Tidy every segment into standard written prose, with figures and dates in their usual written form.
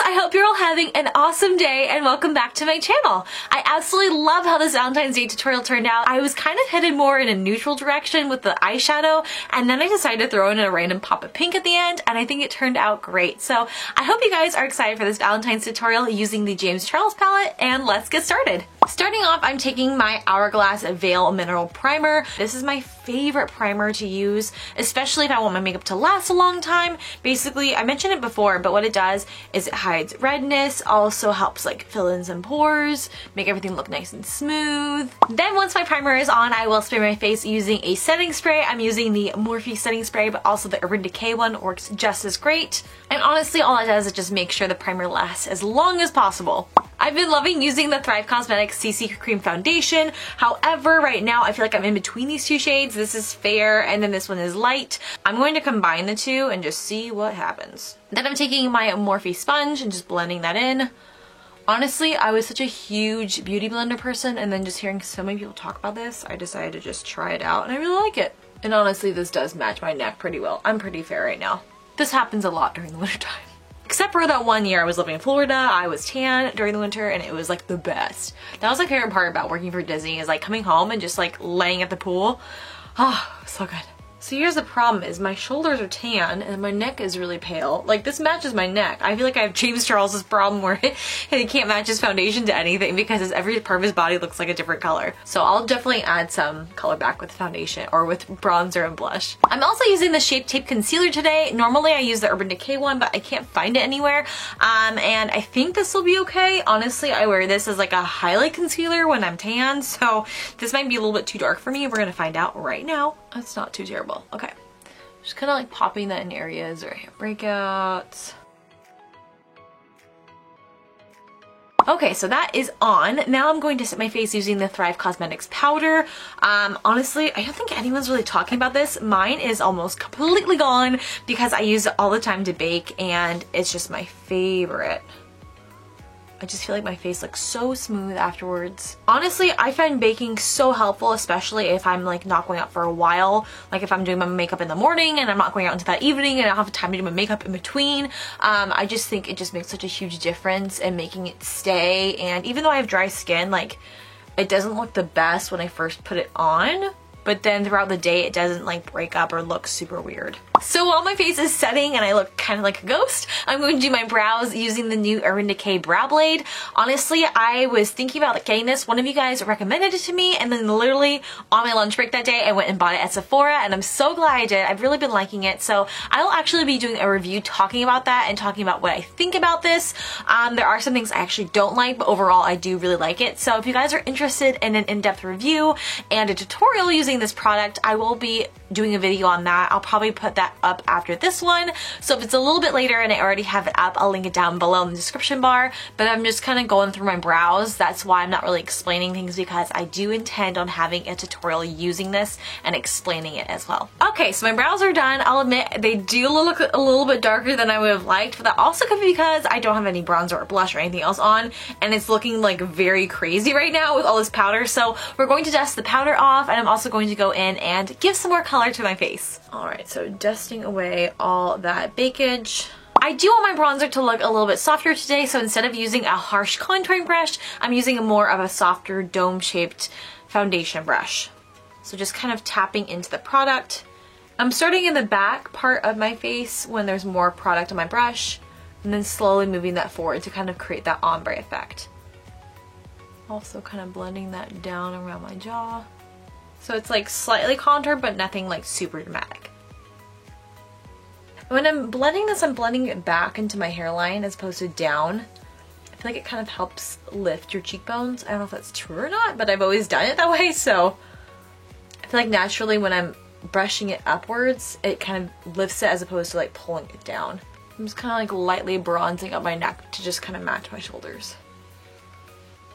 I hope you're all having an awesome day and welcome back to my channel. I absolutely love how this Valentine's Day tutorial turned out. I was kind of headed more in a neutral direction with the eyeshadow, and then I decided to throw in a random pop of pink at the end, and I think it turned out great. So I hope you guys are excited for this Valentine's tutorial using the James Charles palette, and let's get started. Starting off, I'm taking my Hourglass Veil Mineral Primer. This is my favorite primer to use, especially if I want my makeup to last a long time. Basically, I mentioned it before, but what it does is it hides redness, also helps like fill in some pores, make everything look nice and smooth. Then once my primer is on, I will spray my face using a setting spray. I'm using the Morphe setting spray, but also the Urban Decay one works just as great. And honestly, all it does is just make sure the primer lasts as long as possible. I've been loving using the Thrive Causemetics CC Cream Foundation. However, right now I feel like I'm in between these two shades. This is fair and then this one is light. I'm going to combine the two and just see what happens. Then I'm taking my Morphe sponge and just blending that in. Honestly, I was such a huge beauty blender person, and then just hearing so many people talk about this, I decided to just try it out and I really like it. And honestly, this does match my neck pretty well. I'm pretty fair right now. This happens a lot during the wintertime. Except for that one year I was living in Florida, I was tan during the winter and it was like the best. That was my favorite part about working for Disney, is like coming home and just like laying at the pool. Ah, so good. So here's the problem, is my shoulders are tan and my neck is really pale. Like, this matches my neck. I feel like I have James Charles's problem where he can't match his foundation to anything because every part of his body looks like a different color. So I'll definitely add some color back with foundation or with bronzer and blush. I'm also using the Shape Tape Concealer today. Normally I use the Urban Decay one, but I can't find it anywhere. And I think this will be okay. Honestly, I wear this as like a highlight concealer when I'm tan, so this might be a little bit too dark for me. We're gonna find out right now. It's not too terrible. Okay, just kind of like popping that in areas where I have breakouts. Okay, so that is on. Now I'm going to set my face using the Thrive Causemetics powder. Honestly, I don't think anyone's really talking about this. Mine is almost completely gone because I use it all the time to bake and it's just my favorite. I just feel like my face looks so smooth afterwards. Honestly, I find baking so helpful, especially if I'm like not going out for a while. Like if I'm doing my makeup in the morning and I'm not going out until that evening and I don't have time to do my makeup in between. I just think it just makes such a huge difference in making it stay. And even though I have dry skin, like it doesn't look the best when I first put it on. But then throughout the day it doesn't like break up or look super weird. So while my face is setting and I look kind of like a ghost, I'm going to do my brows using the new Urban Decay Brow Blade. Honestly, I was thinking about getting this. One of you guys recommended it to me, and then literally on my lunch break that day I went and bought it at Sephora, and I'm so glad I did. I've really been liking it. So I will actually be doing a review talking about that and talking about what I think about this. There are some things I actually don't like, but overall I do really like it. So if you guys are interested in an in-depth review and a tutorial using this product, I will be doing a video on that. I'll probably put that up after this one. So if it's a little bit later and I already have it up, I'll link it down below in the description bar. But I'm just kind of going through my brows. That's why I'm not really explaining things, because I do intend on having a tutorial using this and explaining it as well. Okay, so my brows are done. I'll admit they do look a little bit darker than I would have liked, but that also could be because I don't have any bronzer or blush or anything else on, and it's looking like very crazy right now with all this powder. So we're going to dust the powder off, and I'm also going to go in and give some more color to my face. Alright, so dusting away all that bakage. I do want my bronzer to look a little bit softer today, so instead of using a harsh contouring brush, I'm using a more of a softer dome-shaped foundation brush. So just kind of tapping into the product. I'm starting in the back part of my face when there's more product on my brush, and then slowly moving that forward to kind of create that ombre effect. Also kind of blending that down around my jaw. So it's like slightly contoured, but nothing like super dramatic. When I'm blending this, I'm blending it back into my hairline as opposed to down. I feel like it kind of helps lift your cheekbones. I don't know if that's true or not, but I've always done it that way, so I feel like naturally when I'm brushing it upwards, it kind of lifts it as opposed to like pulling it down. I'm just kind of like lightly bronzing up my neck to just kind of match my shoulders.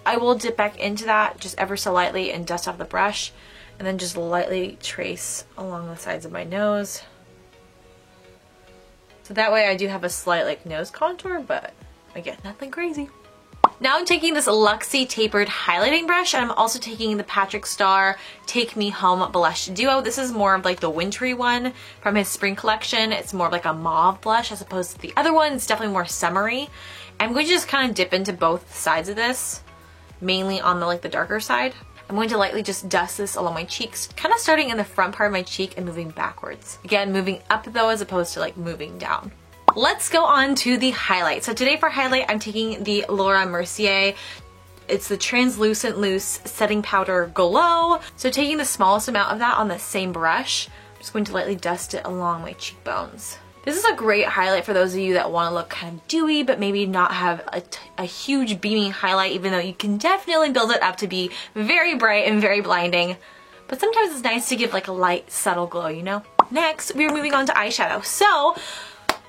I will dip back into that just ever so lightly and dust off the brush, and then just lightly trace along the sides of my nose. So that way I do have a slight like nose contour, but again, nothing crazy. Now I'm taking this Luxie tapered highlighting brush, and I'm also taking the Patrick Star Take Me Home Blush Duo. This is more of like the wintry one from his spring collection. It's more of like a mauve blush as opposed to the other one. It's definitely more summery. I'm going to just kind of dip into both sides of this, mainly on the darker side. I'm going to lightly just dust this along my cheeks, kind of starting in the front part of my cheek and moving backwards. Again, moving up though as opposed to like moving down. Let's go on to the highlight. So today for highlight, I'm taking the Laura Mercier. It's the Translucent Loose Setting Powder Glow. So taking the smallest amount of that on the same brush, I'm just going to lightly dust it along my cheekbones. This is a great highlight for those of you that want to look kind of dewy, but maybe not have a huge beaming highlight, even though you can definitely build it up to be very bright and very blinding. But sometimes it's nice to give like a light, subtle glow, you know? Next, we're moving on to eyeshadow. So,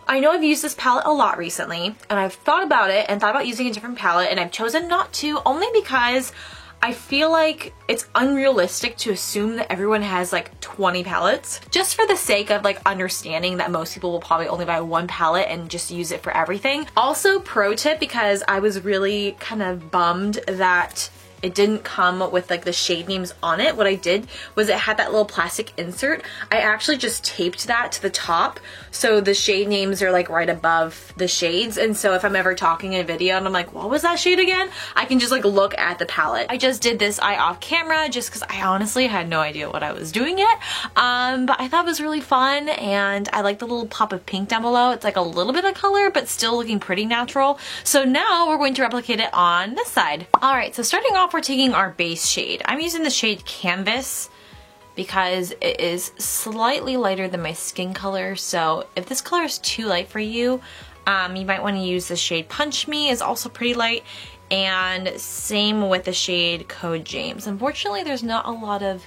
I know I've used this palette a lot recently, and I've thought about it and thought about using a different palette, and I've chosen not to, only because I feel like it's unrealistic to assume that everyone has like 20 palettes, just for the sake of like understanding that most people will probably only buy one palette and just use it for everything. Also, pro tip, because I was really kind of bummed that it didn't come with like the shade names on it. What I did was it had that little plastic insert. I actually just taped that to the top so the shade names are like right above the shades, and so if I'm ever talking in a video and I'm like, what was that shade again? I can just like look at the palette. I just did this eye off camera just because I honestly had no idea what I was doing yet, but I thought it was really fun, and I like the little pop of pink down below. It's like a little bit of color but still looking pretty natural. So now we're going to replicate it on this side. Alright, so starting off, we're taking our base shade. I'm using the shade Canvas because it is slightly lighter than my skin color, so if this color is too light for you, you might want to use the shade Punch Me. It's also pretty light, and same with the shade Code James. Unfortunately, there's not a lot of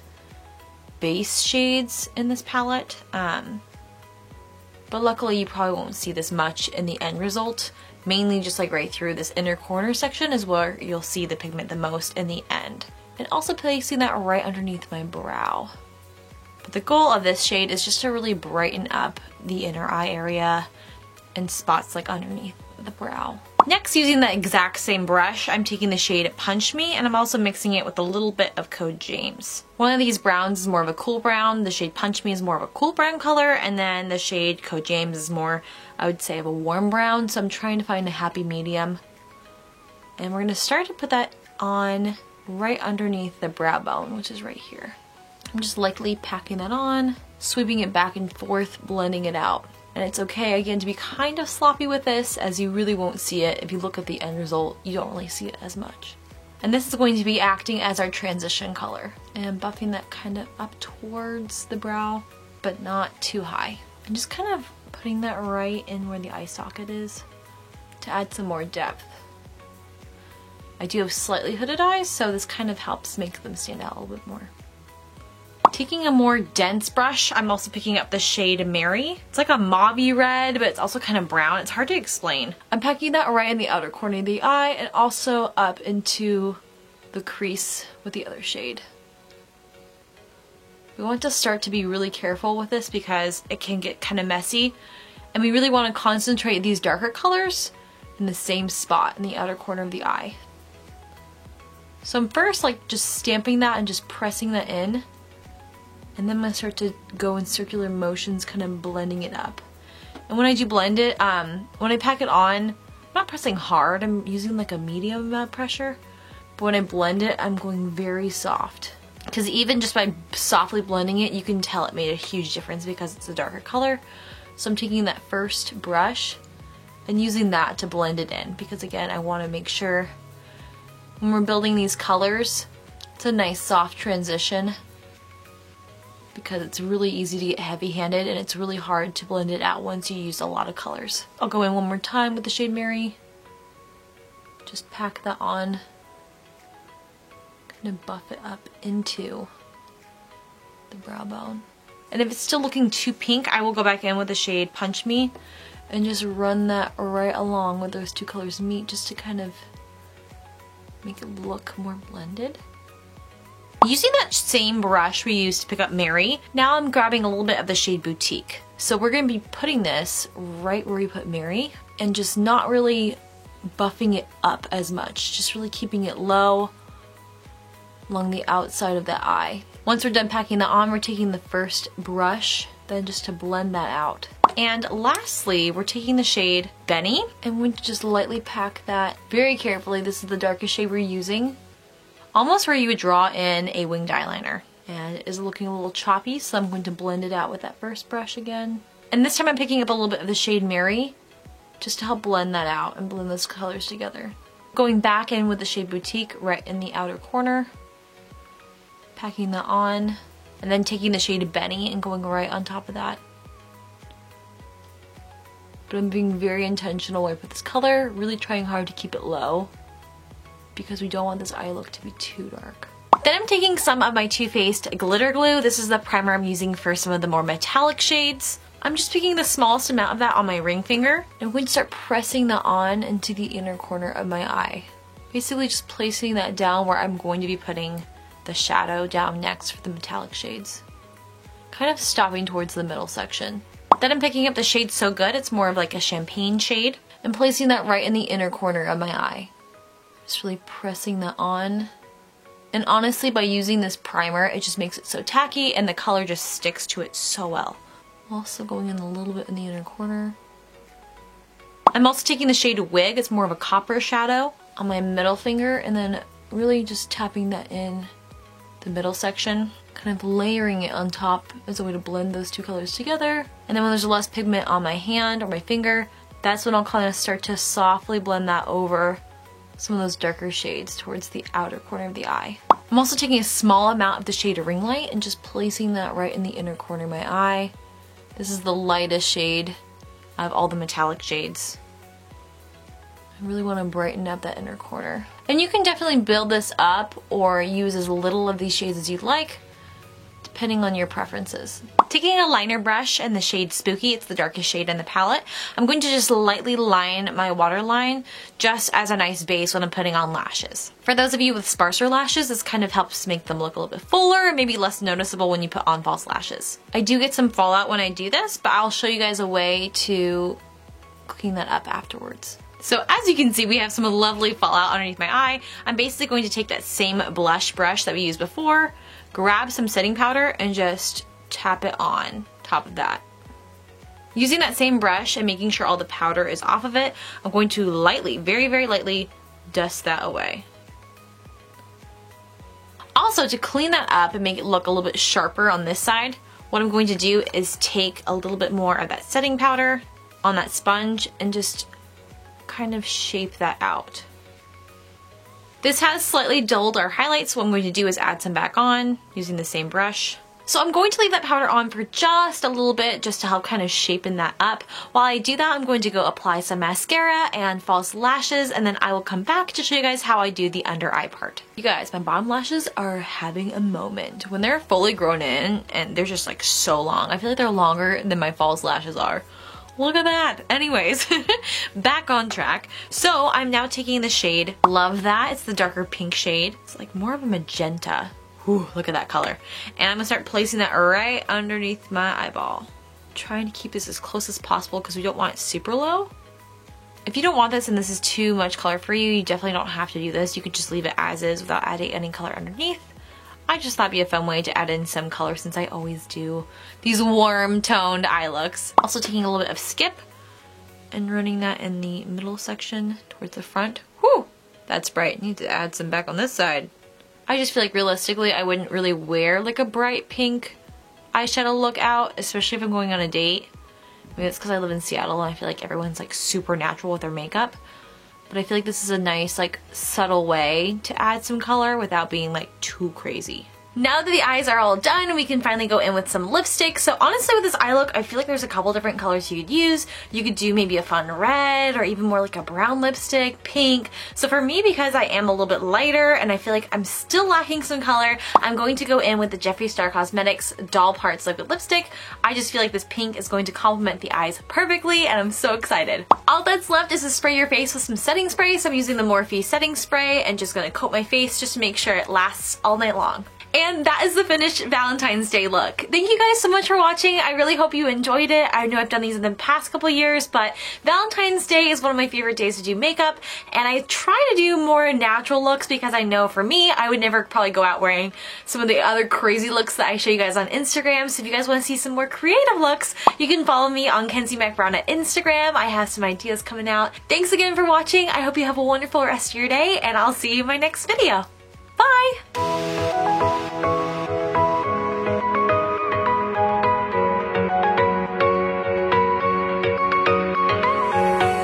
base shades in this palette, but luckily you probably won't see this much in the end result. Mainly just like right through this inner corner section is where you'll see the pigment the most in the end. And also placing that right underneath my brow. But the goal of this shade is just to really brighten up the inner eye area and spots like underneath the brow. Next, using the exact same brush, I'm taking the shade Punch Me, and I'm also mixing it with a little bit of Code James. One of these browns is more of a cool brown, the shade Punch Me is more of a cool brown color, and then the shade Code James is more, I would say, of a warm brown, so I'm trying to find a happy medium. And we're going to start to put that on right underneath the brow bone, which is right here. I'm just lightly packing that on, sweeping it back and forth, blending it out. And it's okay, again, to be kind of sloppy with this, as you really won't see it. If you look at the end result, you don't really see it as much. And this is going to be acting as our transition color. And buffing that kind of up towards the brow, but not too high. And just kind of putting that right in where the eye socket is to add some more depth. I do have slightly hooded eyes, so this kind of helps make them stand out a little bit more. Taking a more dense brush, I'm also picking up the shade Mary. It's like a mauve-y red, but it's also kind of brown. It's hard to explain. I'm packing that right in the outer corner of the eye and also up into the crease with the other shade. We want to start to be really careful with this because it can get kind of messy, and we really want to concentrate these darker colors in the same spot in the outer corner of the eye. So I'm first like just stamping that and just pressing that in. And then I'm going to start to go in circular motions, kind of blending it up. And when I do blend it, when I pack it on, I'm not pressing hard, I'm using like a medium amount of pressure. But when I blend it, I'm going very soft. Because even just by softly blending it, you can tell it made a huge difference because it's a darker color. So I'm taking that first brush and using that to blend it in. Because again, I want to make sure when we're building these colors, it's a nice soft transition. Because it's really easy to get heavy-handed and it's really hard to blend it out once you use a lot of colors. I'll go in one more time with the shade Mary. Just pack that on. Kind of buff it up into the brow bone. And if it's still looking too pink, I will go back in with the shade Punch Me and just run that right along where those two colors meet, just to kind of make it look more blended. Using that same brush we used to pick up Mary, now I'm grabbing a little bit of the shade Boutique. So we're going to be putting this right where we put Mary and just not really buffing it up as much, just really keeping it low along the outside of the eye. Once we're done packing that on, we're taking the first brush, then just to blend that out. And lastly, we're taking the shade Benny, and we're going to just lightly pack that very carefully. This is the darkest shade we're using, almost where you would draw in a winged eyeliner. And it is looking a little choppy, so I'm going to blend it out with that first brush again. And this time I'm picking up a little bit of the shade Mary, just to help blend that out and blend those colors together. Going back in with the shade Boutique right in the outer corner, packing that on, and then taking the shade Benny and going right on top of that. But I'm being very intentional when I put this color, really trying hard to keep it low because we don't want this eye look to be too dark. Then I'm taking some of my Too Faced glitter glue. This is the primer I'm using for some of the more metallic shades. I'm just picking the smallest amount of that on my ring finger. I'm going to start pressing that on into the inner corner of my eye. Basically just placing that down where I'm going to be putting the shadow down next for the metallic shades. Kind of stopping towards the middle section. Then I'm picking up the shade So Good. It's more of like a champagne shade, and placing that right in the inner corner of my eye. Just really pressing that on. And honestly, by using this primer, it just makes it so tacky and the color just sticks to it so well. Also going in a little bit in the inner corner. I'm also taking the shade Wig. It's more of a copper shadow on my middle finger, and then really just tapping that in the middle section, kind of layering it on top as a way to blend those two colors together. And then when there's less pigment on my hand or my finger, that's when I'll kind of start to softly blend that over some of those darker shades towards the outer corner of the eye. I'm also taking a small amount of the shade Ring Light and just placing that right in the inner corner of my eye. This is the lightest shade out of all the metallic shades. I really want to brighten up that inner corner. And you can definitely build this up or use as little of these shades as you'd like, depending on your preferences. Taking a liner brush in the shade Spooky, it's the darkest shade in the palette, I'm going to just lightly line my waterline just as a nice base when I'm putting on lashes. For those of you with sparser lashes, this kind of helps make them look a little bit fuller, maybe less noticeable when you put on false lashes. I do get some fallout when I do this, but I'll show you guys a way to clean that up afterwards. So as you can see, we have some lovely fallout underneath my eye. I'm basically going to take that same blush brush that we used before, grab some setting powder, and just tap it on top of that. Using that same brush and making sure all the powder is off of it, I'm going to lightly, very, very lightly, dust that away. Also, to clean that up and make it look a little bit sharper on this side, what I'm going to do is take a little bit more of that setting powder on that sponge and just kind of shape that out. This has slightly dulled our highlights, so what I'm going to do is add some back on using the same brush. So I'm going to leave that powder on for just a little bit just to help kind of shapen that up. While I do that, I'm going to go apply some mascara and false lashes, and then I will come back to show you guys how I do the under eye part. You guys, my bottom lashes are having a moment. When they're fully grown in and they're just like so long, I feel like they're longer than my false lashes are. Look at that. Anyways, back on track. So I'm now taking the shade Love That. It's the darker pink shade. It's like more of a magenta. Ooh, look at that color. And I'm gonna start placing that right underneath my eyeball. Trying to keep this as close as possible because we don't want it super low. If you don't want this and this is too much color for you, you definitely don't have to do this. You could just leave it as is without adding any color underneath. I just thought it'd be a fun way to add in some color since I always do these warm toned eye looks. Also taking a little bit of Skip and running that in the middle section towards the front. Whew, that's bright. Need to add some back on this side. I just feel like realistically I wouldn't really wear like a bright pink eyeshadow look out, especially if I'm going on a date. Maybe it's because I live in Seattle and I feel like everyone's like super natural with their makeup. But I feel like this is a nice, like, subtle way to add some color without being, like, too crazy. Now that the eyes are all done, we can finally go in with some lipstick. So honestly, with this eye look, I feel like there's a couple different colors you could use. You could do maybe a fun red or even more like a brown lipstick, pink. So for me, because I am a little bit lighter and I feel like I'm still lacking some color, I'm going to go in with the Jeffree Star Cosmetics Doll Parts Liquid Lipstick. I just feel like this pink is going to complement the eyes perfectly and I'm so excited. All that's left is to spray your face with some setting spray. So I'm using the Morphe setting spray and just gonna coat my face just to make sure it lasts all night long. And that is the finished Valentine's Day look. Thank you guys so much for watching. I really hope you enjoyed it. I know I've done these in the past couple years, but Valentine's Day is one of my favorite days to do makeup, and I try to do more natural looks because I know for me, I would never probably go out wearing some of the other crazy looks that I show you guys on Instagram. So if you guys want to see some more creative looks, you can follow me on Kenzie MacBrown at Instagram. I have some ideas coming out. Thanks again for watching. I hope you have a wonderful rest of your day, and I'll see you in my next video. Bye!